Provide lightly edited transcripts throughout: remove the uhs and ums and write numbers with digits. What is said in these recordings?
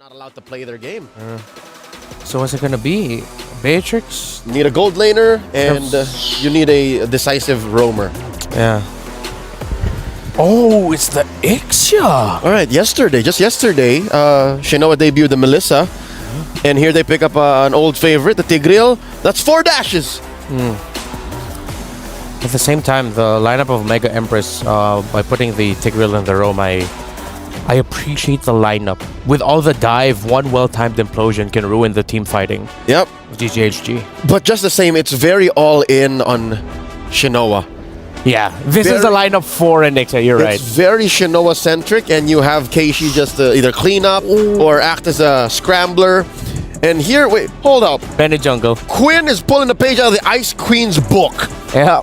Not allowed to play their game. So what's it gonna be? Beatrix? Need a gold laner, and you need a decisive roamer. Yeah. Oh, it's the Ixia! Alright, just yesterday, Shinoa debuted the Melissa. And here they pick up an old favorite, the Tigreal. That's 4 dashes! At the same time, the lineup of Mega Empress, by putting the Tigreal in the roam, I appreciate the lineup. With all the dive, one well-timed implosion can ruin the team fighting. Yep. GGHG. But just the same, it's very all-in on Shinoa. Yeah, this is a lineup for Ixia, you're right. It's very Shinoa-centric, and you have Keishi just to either clean up or act as a scrambler. And here, wait, hold up. Bennett Jungle. Quinn is pulling the page out of the Ice Queen's book. Yeah.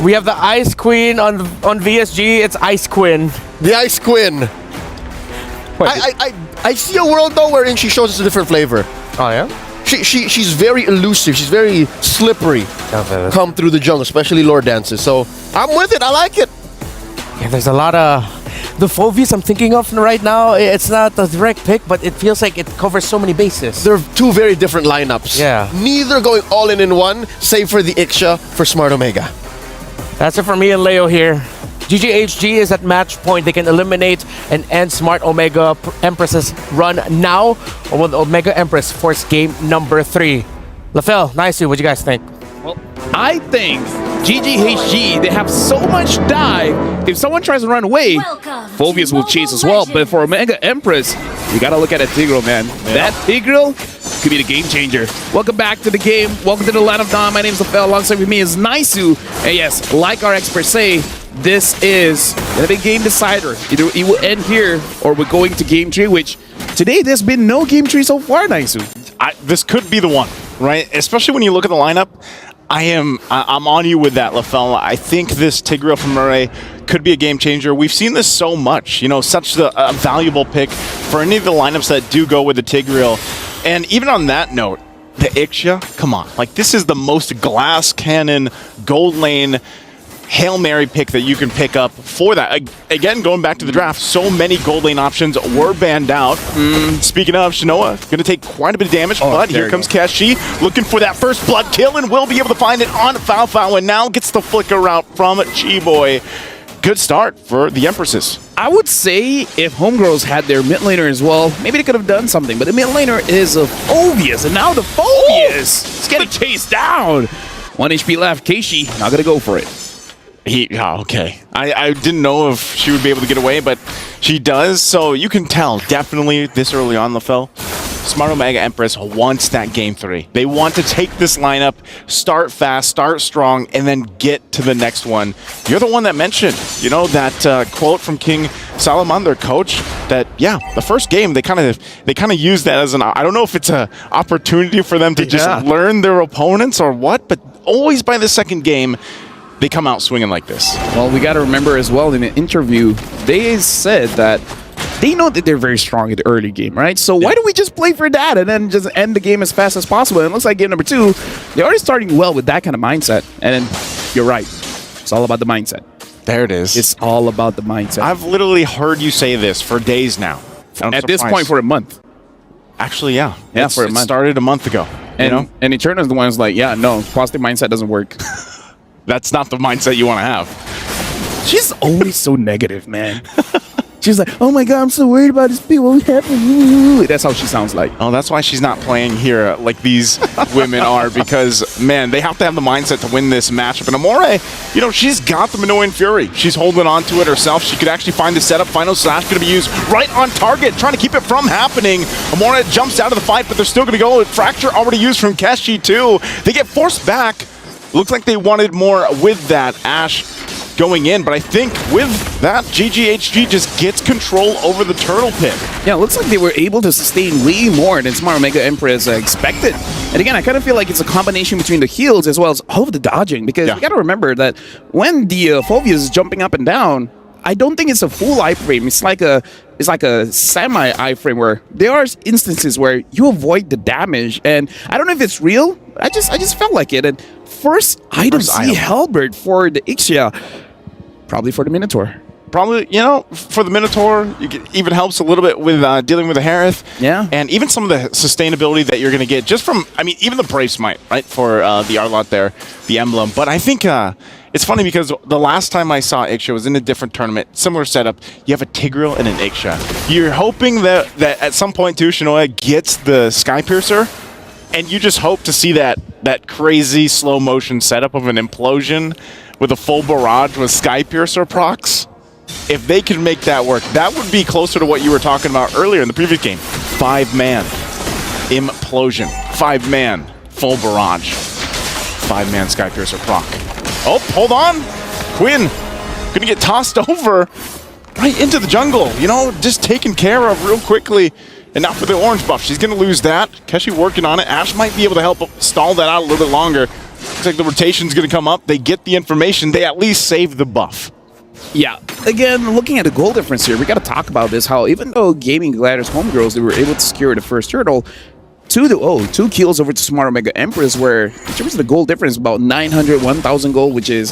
We have the Ice Queen on VSG, it's Ice Quinn. The Ice Quinn. I see a world though wherein she shows us a different flavor. Oh yeah? She's very elusive, she's very slippery. Come through the jungle, especially Lord Dances. So I'm with it, I like it. Yeah, there's a lot of the Phobies I'm thinking of right now. It's not a direct pick, but it feels like it covers so many bases. They're two very different lineups. Yeah. Neither going all in one, save for the Ixia for Smart Omega. That's it for me and Leo here. GGHG is at match point. They can eliminate and end Smart Omega Empress's run now, or will Omega Empress force game number 3? LaFell, nice to you. What do you guys think? Well, I think GGHG, they have so much dive. If someone tries to run away, Phobias will chase as well. But for Omega Empress, you gotta look at a Tigreal, man. Yeah. That Tigreal could be the game changer. Welcome back to the game. Welcome to the Land of Dawn. My name is LaFell. Alongside with me is Naisu. And yes, like our experts say, this is gonna be a game decider. Either it will end here or we're going to game 3, which today there's been no game 3 so far, Naisu. This could be the one, right? Especially when you look at the lineup. I'm on you with that, LaFell. I think this Tigreal from Murray could be a game changer. We've seen this so much, you know, such a valuable pick for any of the lineups that do go with the Tigreal. And even on that note, the Ixia, come on. Like, this is the most glass cannon, gold lane, Hail Mary pick that you can pick up for that. Again, going back to the draft, so many gold lane options were banned out. Speaking of, Shinoa going to take quite a bit of damage, but here comes Keshi looking for that first blood kill and will be able to find it on Fao and now gets the flicker route from Chi-Boy. Good start for the Empresses. I would say if Homegirls had their mid laner as well, maybe they could have done something, but the mid laner is a Phobias, and now the Phobias is getting chased down. 1 HP left, Keishi not going to go for it. Okay. I didn't know if she would be able to get away, but she does. So you can tell, definitely this early on, LaFell, Smart Omega Empress wants that game 3. They want to take this lineup, start fast, start strong, and then get to the next one. You're the one that mentioned, you know, that quote from King Solomon, their coach, that, yeah, the first game, they kind of use that as an, I don't know if it's an opportunity for them to just learn their opponents or what, but always by the second game, they come out swinging like this. Well, we got to remember as well, in an interview, they said that they know that they're very strong in the early game, right? So why don't we just play for that and then just end the game as fast as possible? And it looks like game number 2, they're already starting well with that kind of mindset. And then, you're right, it's all about the mindset. There it is. It's all about the mindset. I've literally heard you say this for days now. At this point, for a month. Actually, yeah. Yeah, for a month. It started a month ago. And, you know? And Eterna's the one who's like, yeah, no, positive mindset doesn't work. That's not the mindset you want to have. She's always so negative, man. She's like, oh my God, I'm so worried about these people. What happened? That's how she sounds like. Oh, that's why she's not playing here like these women are, because, man, they have to have the mindset to win this matchup. And Amore, you know, she's got the Minoan Fury. She's holding on to it herself. She could actually find the setup. Final Slash going to be used right on target, trying to keep it from happening. Amore jumps out of the fight, but they're still going to go. Fracture already used from Keshi, too. They get forced back. Looks like they wanted more with that Ashe going in, but I think with that, GGHG just gets control over the turtle pit. Yeah, it looks like they were able to sustain way more than Smart Omega Empress expected. And again, I kind of feel like it's a combination between the heals as well as all of the dodging, because you got to remember that when the Phobias is jumping up and down, I don't think it's a full iframe. It's like a semi iframe where there are instances where you avoid the damage, and I don't know if it's real. I just felt like it. And first item C Halberd for the Ixia, probably for the Minotaur. Probably, you know, for the Minotaur, it even helps a little bit with dealing with the Harith. Yeah. And even some of the sustainability that you're going to get just from, I mean, even the Brave Smite, right, for the Arlott there, the emblem. But I think it's funny because the last time I saw Iksha was in a different tournament, similar setup. You have a Tigreal and an Iksha. You're hoping that at some point, too, Shinoa gets the Sky Piercer, and you just hope to see that crazy slow motion setup of an implosion with a full barrage with Sky Piercer procs. If they could make that work, that would be closer to what you were talking about earlier in the previous game. 5-man implosion. 5-man full barrage. 5-man Sky Piercer proc. Oh, hold on. Quinn gonna get tossed over right into the jungle. You know, just taken care of real quickly. And now for the orange buff, she's gonna lose that. Keshi working on it. Ash might be able to help stall that out a little bit longer. Looks like the rotation's gonna come up. They get the information. They at least save the buff. Yeah. Again, looking at the goal difference here, we got to talk about this, how even though Gaming Gladiators Homegirls, they were able to secure the first turtle, 2 kills over to Smart Omega Empress, where in terms of the goal difference, about 900, 1,000 gold, which is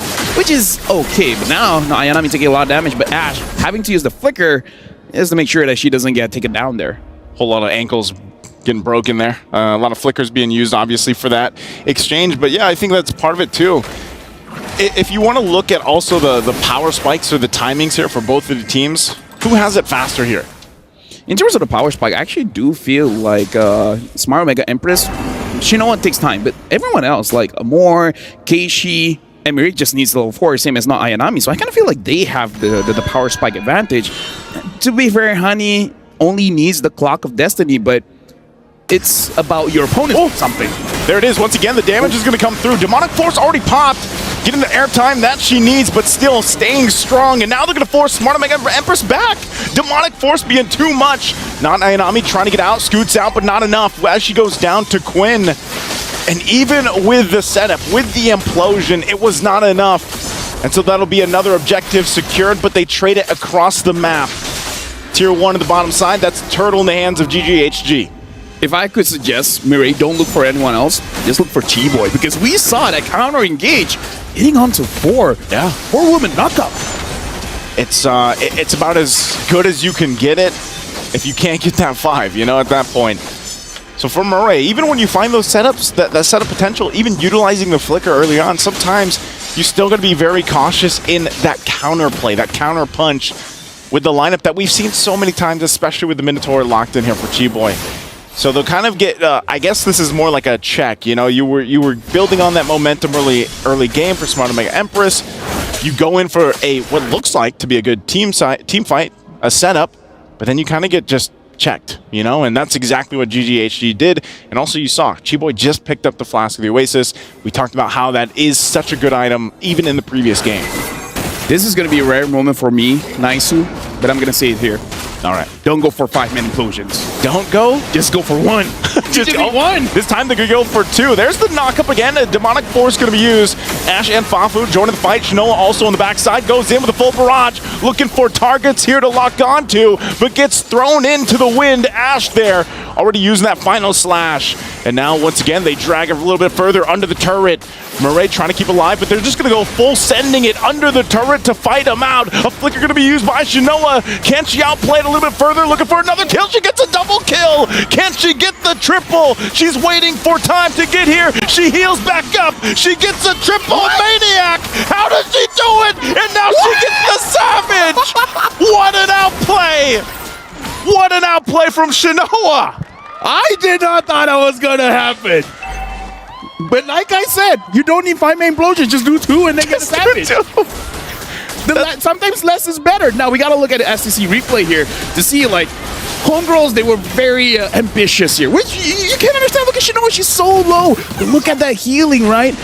okay. But now Ayanami taking a lot of damage, but Ash having to use the flicker is to make sure that she doesn't get taken down there. Whole lot of ankles getting broken there. A lot of flickers being used, obviously, for that exchange. But yeah, I think that's part of it, too. If you want to look at also the power spikes or the timings here for both of the teams, who has it faster here? In terms of the power spike, I actually do feel like Smart Omega Empress, Shinoa takes time, but everyone else, like Amor, Keishi, Emiri just needs level 4, same as not Ayanami, so I kind of feel like they have the power spike advantage. To be fair, Honey only needs the Clock of Destiny, but it's about your opponent or something. There it is. Once again, the damage is going to come through. Demonic Force already popped. Getting the airtime that she needs, but still staying strong. And now they're going to force Smart Omega Empress back. Demonic Force being too much. Not Ayanami trying to get out, scoots out, but not enough as she goes down to Quinn. And even with the setup, with the implosion, it was not enough. And so that'll be another objective secured, but they trade it across the map. Tier 1 at the bottom side, that's Turtle in the hands of GGHG. If I could suggest, Mireille, don't look for anyone else. Just look for T-Boy, because we saw that counter engage hitting on to 4. Yeah. 4-woman knockup. It's about as good as you can get it if you can't get that 5, you know, at that point. So for Murray, even when you find those setups, that setup potential, even utilizing the flicker early on, sometimes you still got to be very cautious in that counter play, that counter punch with the lineup that we've seen so many times, especially with the Minotaur locked in here for Chi-Boy. So they'll kind of get, I guess this is more like a check, you know, you were building on that momentum early game for Smart Omega Empress. You go in for what looks like to be a good team fight, a setup, but then you kind of get just checked, you know, and that's exactly what GGHG did. And also you saw, Chi-Boy just picked up the Flask of the Oasis. We talked about how that is such a good item, even in the previous game. This is going to be a rare moment for me, Naisu, but I'm going to say it here. All right. Don't go for 5-man implosions. Don't go? Just go for 1. Just one. This time they could go for 2. There's the knock-up again. A Demonic Force going to be used. Ash and Fafu joining the fight. Shinoa also on the backside. Goes in with a full barrage. Looking for targets here to lock onto, but gets thrown into the wind. Ash there. Already using that final slash. And now, once again, they drag it a little bit further under the turret. Murray trying to keep alive, but they're just going to go full sending it under the turret to fight him out. A flicker going to be used by Shinoa. Can she outplay it a little bit further? Looking for another kill. She gets a double kill. Can she get the triple? She's waiting for time to get here. She heals back up. She gets a triple. Maniac. How does she do it? And now she gets the Savage. What an outplay. What an outplay from Shinoa. I did not thought that was going to happen. But like I said, you don't need 5-man implosions. Just do 2 and then get a Savage. Sometimes less is better. Now we got to look at the STC replay here to see, like, Homegirls, they were very ambitious here, which you can't understand. Look at Shinoa, she's so low. But look at that healing, right?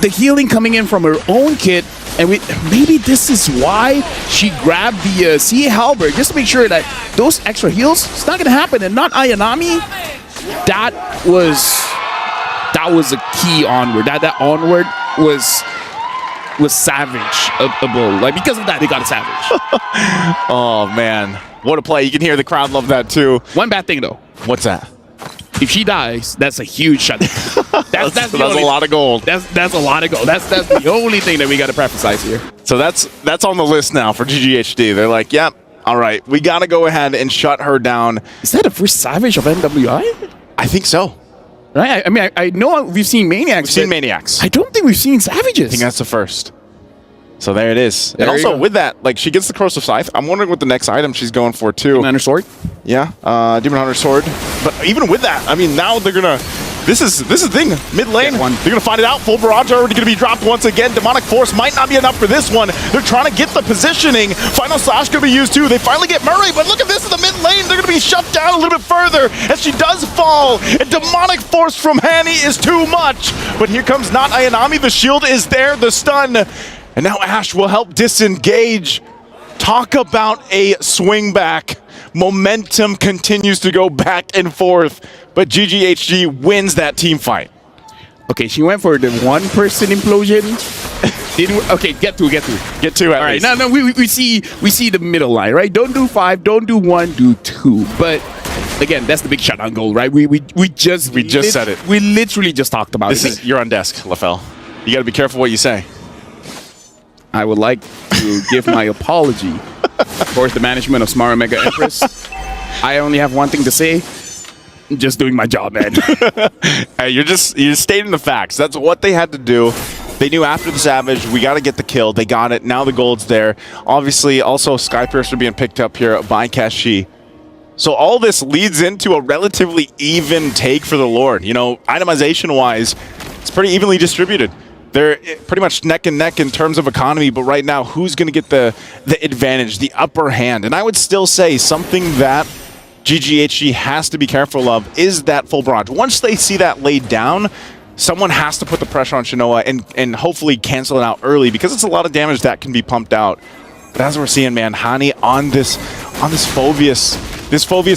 The healing coming in from her own kit, and maybe this is why she grabbed the CA Halberd, just to make sure that those extra heals, it's not going to happen. And not Ayanami, that was a key onward. That onward was savage-able. Like, because of that, they got a Savage. Oh, man. What a play. You can hear the crowd love that, too. One bad thing, though. What's that? If she dies, that's a huge shutdown. That's a lot of gold. That's a lot of gold. That's the only thing that we got to emphasize here. So that's on the list now for GGHD. They're like, yep, all right, we got to go ahead and shut her down. Is that the first Savage of NWI? I think so. Right? I mean, I know we've seen Maniacs. We've seen Maniacs. I don't think we've seen Savages. I think that's the first. So there it is. There and you also go. with that, like, she gets the Corrosive Scythe. I'm wondering what the next item she's going for too. Demon Hunter Sword. Yeah, Demon Hunter Sword. But even with that, I mean, now they're gonna. This is the thing. Mid lane, Get one. they're gonna find it out. Full barrage already gonna be dropped once again. Demonic Force might not be enough for this one. They're trying to get the positioning. Final Slash gonna be used too. They finally get Murray, but look at this in the mid lane. They're gonna be shut down a little bit further as she does fall. And Demonic Force from Hani is too much. But here comes not Ayanami. The shield is there. The stun. And now Ash will help disengage. Talk about a swing back. Momentum continues to go back and forth, but GGHG wins that team fight. Okay, she went for the one-person implosion. Okay, get to. Get to it. All right, no, we see the middle line, right? Don't do 5, don't do 1, do 2. But again, that's the big shutdown goal, right? We just said it. We literally just talked about it. You're on desk, LaFell. You got to be careful what you say. I would like to give my apology towards the management of Smart Omega Empress. I only have one thing to say. I'm just doing my job, man. Hey, you're stating the facts. That's what they had to do. They knew after the Savage, we got to get the kill. They got it. Now the gold's there. Obviously, also Skypiercer being picked up here by Kashi. So all this leads into a relatively even take for the Lord. You know, itemization-wise, it's pretty evenly distributed. They're pretty much neck and neck in terms of economy, but right now, who's going to get the advantage, the upper hand? And I would still say something that GGHG has to be careful of is that full barrage. Once they see that laid down, someone has to put the pressure on Shinoa and hopefully cancel it out early, because it's a lot of damage that can be pumped out. But as we're seeing, man, Hani on this Phoveus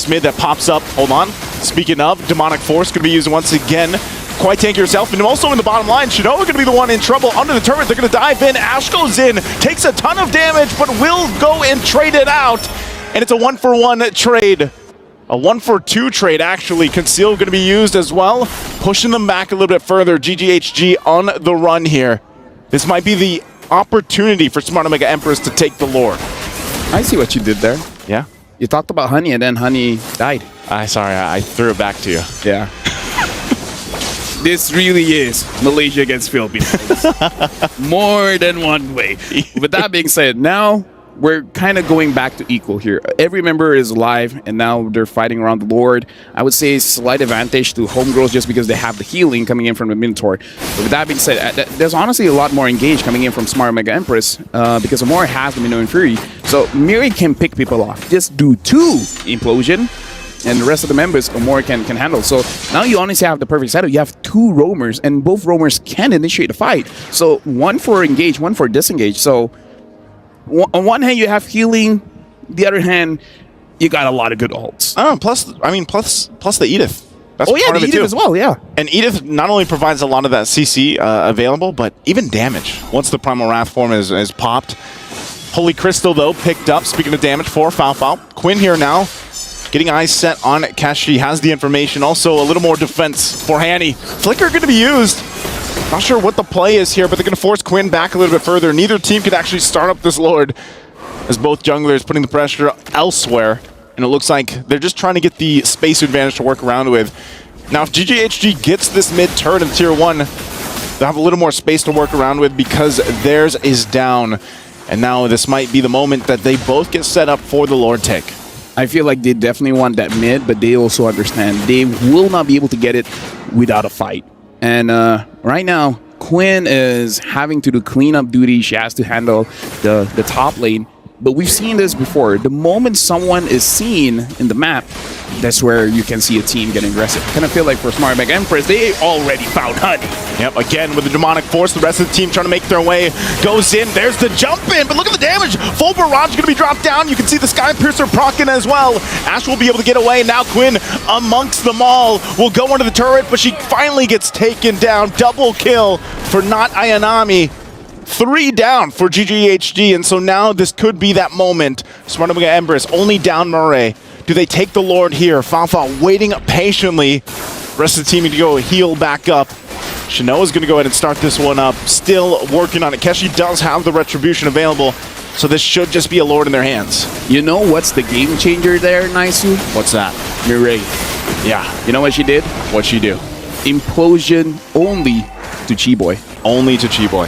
mid that pops up. Hold on. Speaking of, Demonic Force going to be used once again. Quite tanky yourself, and also in the bottom line, Shinoa going to be the one in trouble under the turret. They're going to dive in. Ash goes in, takes a ton of damage, but will go and trade it out. And it's a 1-for-1 trade. A 1-for-2 trade, actually. Conceal going to be used as well, pushing them back a little bit further. GGHG on the run here. This might be the opportunity for Smart Omega Empress to take the Lord. I see what you did there. Yeah? You talked about Honey, and then Honey died. Sorry, I threw it back to you. Yeah. This really is Malaysia against Philippines. More than one way. With that being said, now we're kind of going back to equal here. Every member is alive, and now they're fighting around the Lord. I would say slight advantage to Homegirls just because they have the healing coming in from the Minotaur. But with that being said, there's honestly a lot more engaged coming in from Smart Omega Empress because Amore has the Minoan Fury. So Miri can pick people off. Just do 2 Implosion, and the rest of the members Amore can handle. So now you honestly have the perfect setup. You have 2 roamers, and both roamers can initiate a fight. So 1 for engage, 1 for disengage. So on one hand, you have healing. The other hand, you got a lot of good ults. Oh, plus the Edith. That's Oh yeah, part the of it Edith too. as well, yeah. And Edith not only provides a lot of that CC available, but even damage once the Primal Wrath form is popped. Holy Crystal, though, picked up. Speaking of damage for Foul. Quinn here now, getting eyes set on Kashi, has the information. Also, a little more defense for Hani. Flicker going to be used. Not sure what the play is here, but they're going to force Quinn back a little bit further. Neither team could actually start up this Lord, as both junglers putting the pressure elsewhere. And it looks like they're just trying to get the space advantage to work around with. Now, if GGHG gets this mid turret in Tier 1, they'll have a little more space to work around with because theirs is down. And now this might be the moment that they both get set up for the Lord take. I feel like they definitely want that mid, but they also understand they will not be able to get it without a fight. And right now, Quinn is having to do cleanup duty. She has to handle the top lane. But we've seen this before. The moment someone is seen in the map, that's where you can see a team getting aggressive. I kind of feel like for Smart Omega Empress, they already found Honey. Yep, again with the Demonic Force, the rest of the team trying to make their way. Goes in, there's the jump in, but look at the damage. Full barrage is going to be dropped down. You can see the Skypiercer proccing as well. Ash will be able to get away. Now Quinn amongst them all will go under the turret, but she finally gets taken down. Double kill for not Ayanami. 3 down for GGHD, and so now this could be that moment. Smart Omega Empress only down Murray. Do they take the Lord here? Fanfa waiting patiently. Rest of the team need to go heal back up. Shinoa's going to go ahead and start this one up. Still working on it. Keshi does have the Retribution available, so this should just be a Lord in their hands. You know what's the game changer there, Naisu? What's that? Mireille. Yeah. You know what she did? What'd she do? Implosion only to Chi-Boy. Only to Chi-Boy.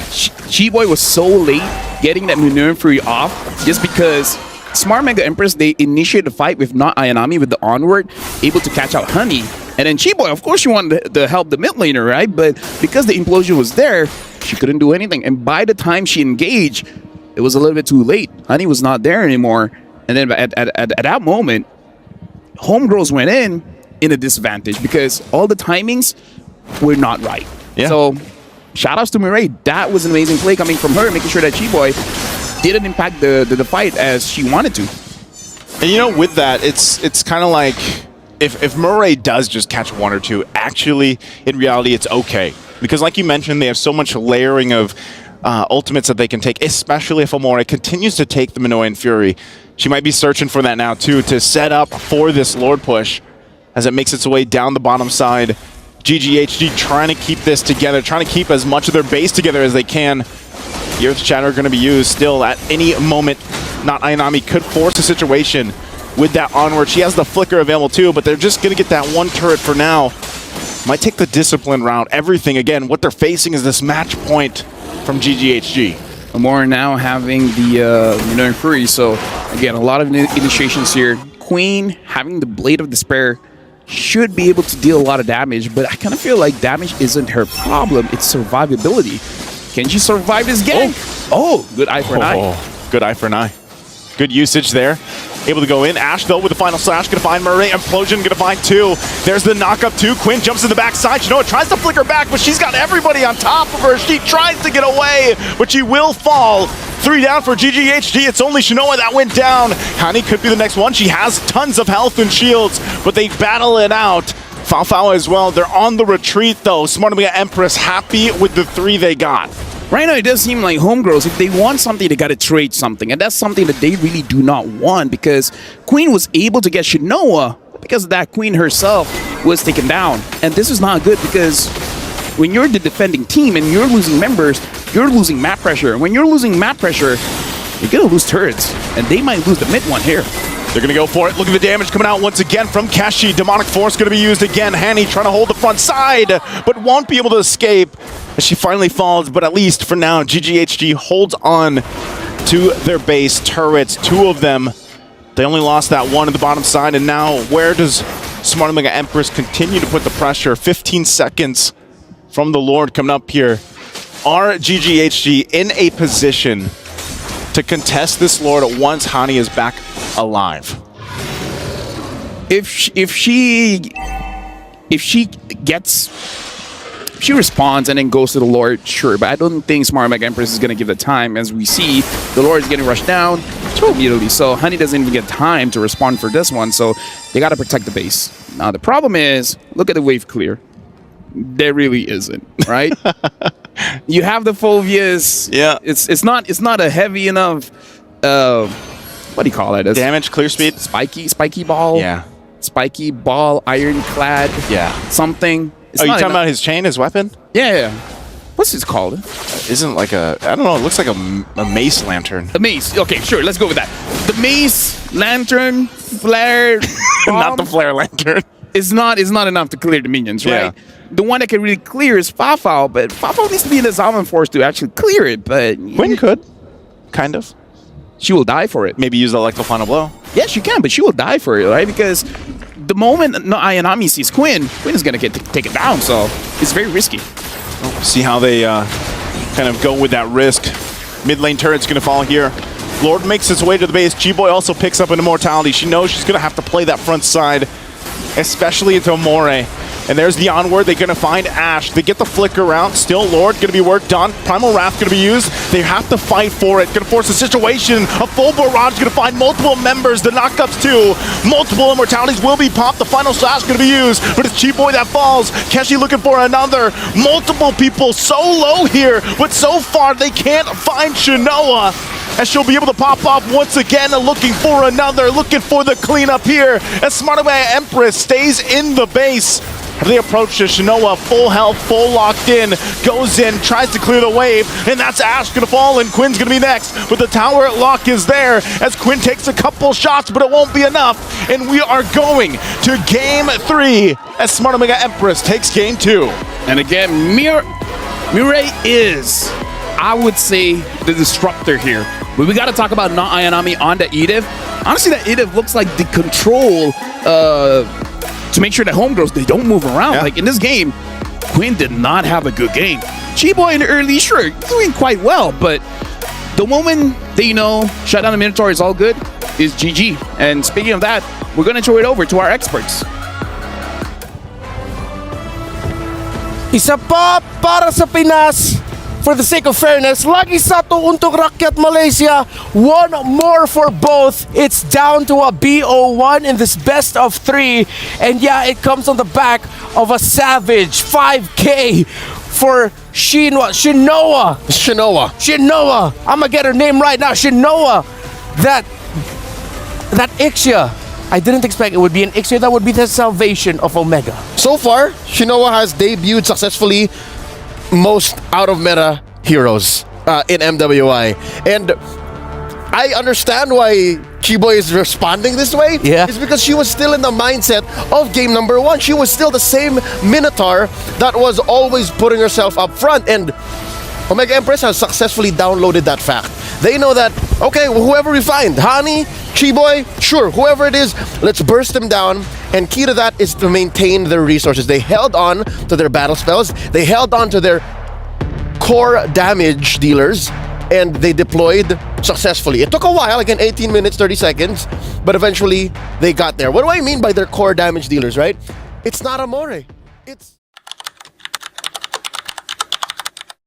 Chi-Boy was so late getting that Moonton Fury off just because Smart Mega Empress, they initiated the fight with not Ayanami with the onward, able to catch out Honey. And then Chi-Boy, of course, she wanted to help the mid laner, right? But because the implosion was there, she couldn't do anything. And by the time she engaged, it was a little bit too late. Honey was not there anymore. And then at that moment, Homegirls went in a disadvantage because all the timings were not right. Yeah. So shout outs to Mireille. That was an amazing play coming from her, making sure that Chi-Boy didn't impact the fight as she wanted to. And you know, with that, it's kind of like if Murray does just catch one or two, actually, in reality, it's okay. Because like you mentioned, they have so much layering of ultimates that they can take, especially if Amore continues to take the Minoan Fury. She might be searching for that now, too, to set up for this Lord push as it makes its way down the bottom side. GGHG trying to keep this together, trying to keep as much of their base together as they can. The Earth Shatter going to be used still at any moment. Not Ayanami could force a situation with that onward. She has the flicker available too, but they're just going to get that one turret for now. Might take the discipline route. Everything, again, what they're facing is this match point from GGHG. Amore now having the Minoan Fury, so again, a lot of initiations here. Queen having the Blade of Despair should be able to deal a lot of damage, but I kind of feel like damage isn't her problem, it's survivability. Can she survive this game? Oh, good eye for an eye. Good eye for an eye. Good usage there. Able to go in. Ash, though, with the final slash. Going to find Murray. Implosion going to find two. There's the knock-up, too. Quinn jumps in the backside. Shinoa tries to flicker back, but she's got everybody on top of her. She tries to get away, but she will fall. 3 down for GGHG. It's only Shinoa that went down. Hani could be the next one. She has tons of health and shields, but they battle it out. Faofawa as well. They're on the retreat, though. Smart Mega Empress happy with the 3 they got. Right now, it does seem like Homegirls, if they want something, they got to trade something. And that's something that they really do not want because Queen was able to get Shinoa because of that Queen herself was taken down. And this is not good because when you're the defending team and you're losing members, you're losing map pressure. When you're losing map pressure, you're going to lose turrets. And they might lose the mid one here. They're going to go for it. Look at the damage coming out once again from Keshi. Demonic Force going to be used again. Hani trying to hold the front side, but won't be able to escape as she finally falls. But at least for now, GGHG holds on to their base turrets. 2 of them. They only lost that one at the bottom side. And now, where does Smart Mega Empress continue to put the pressure? 15 seconds from the Lord coming up here. Are GGHG in a position to contest this Lord once Hani is back alive? If she responds and then goes to the Lord, sure, but I don't think Smart Mega Empress is going to give the time. As we see, the Lord is getting rushed down immediately, so Honey doesn't even get time to respond for this one, so they got to protect the base. Now, the problem is, look at the wave clear. There really isn't, right? You have the Fulvius. Yeah. It's not a heavy enough, what do you call it? Damage, clear speed? Spiky ball? Yeah. Spiky ball, ironclad. Yeah. Something. It's you not talking about his chain, his weapon? Yeah. What's this called? Isn't like a, I don't know, it looks like a mace lantern. A mace. Okay, sure, let's go with that. The mace, lantern, flare, Not the flare lantern. is not enough to clear the minions, right? Yeah. The one that can really clear is Fafao, but Fafao needs to be in the Zalman Force to actually clear it, but Quinn could. Kind of. she will die for it. Maybe use the Electro Final Blow. Yeah, she can, but she will die for it, right? Because the moment Ayanami sees Quinn is going to take it down, so it's very risky. See how they kind of go with that risk. Mid lane turret's going to fall here. Lord makes its way to the base. G-Boy also picks up an Immortality. She knows she's going to have to play that front side, especially into Amore. And there's the onward. They're going to find Ash. They get the flicker out. Still Lord going to be worked on. Primal Wrath going to be used. They have to fight for it. Going to force a situation. A full barrage going to find multiple members. The knockups too. Multiple Immortalities will be popped. The final slash going to be used. But it's G-Boy that falls. Keshi looking for another. Multiple people so low here. But so far they can't find Shinoa. And she'll be able to pop off once again, looking for another, looking for the cleanup here. As Smart Mega Empress stays in the base. the approach to Shinoa, full health, full locked in, goes in, tries to clear the wave, and that's Ash gonna fall, and Quinn's gonna be next. But the tower lock is there as Quinn takes a couple shots, but it won't be enough. And we are going to game 3 as Smart Omega Empress takes game 2. And again, Mirai is, I would say, the disruptor here. But we got to talk about not Ayanami on the Edith. Honestly, that Edith looks like the control to make sure that Homegirls, they don't move around. Yeah. Like in this game, Quinn did not have a good game. Chiboy in the early, sure, doing quite well, but the moment that, you know, shut down the Minotaur is all good is GG. And speaking of that, we're going to throw it over to our experts. Isa pa para sa Pinas. For the sake of fairness, lagi satu untuk rakyat Malaysia. One more for both. It's down to a BO1 in this best of 3. And yeah, it comes on the back of a savage 5K for Shinoa. I'm gonna get her name right now. Shinoa. That Ixia. I didn't expect it would be an Ixia. That would be the salvation of Omega. So far, Shinoa has debuted successfully most out of meta heroes in MWI. And I understand why Chiboy is responding this way. Yeah. It's because she was still in the mindset of game number 1. She was still the same Minotaur that was always putting herself up front. And Omega Empress has successfully downloaded that fact. They know that, okay, whoever we find, Hani, Chiboy, sure, whoever it is, let's burst them down. And key to that is to maintain their resources. They held on to their battle spells. They held on to their core damage dealers. And they deployed successfully. It took a while, again, 18 minutes, 30 seconds. But eventually, they got there. What do I mean by their core damage dealers, right? It's not Amore. It's...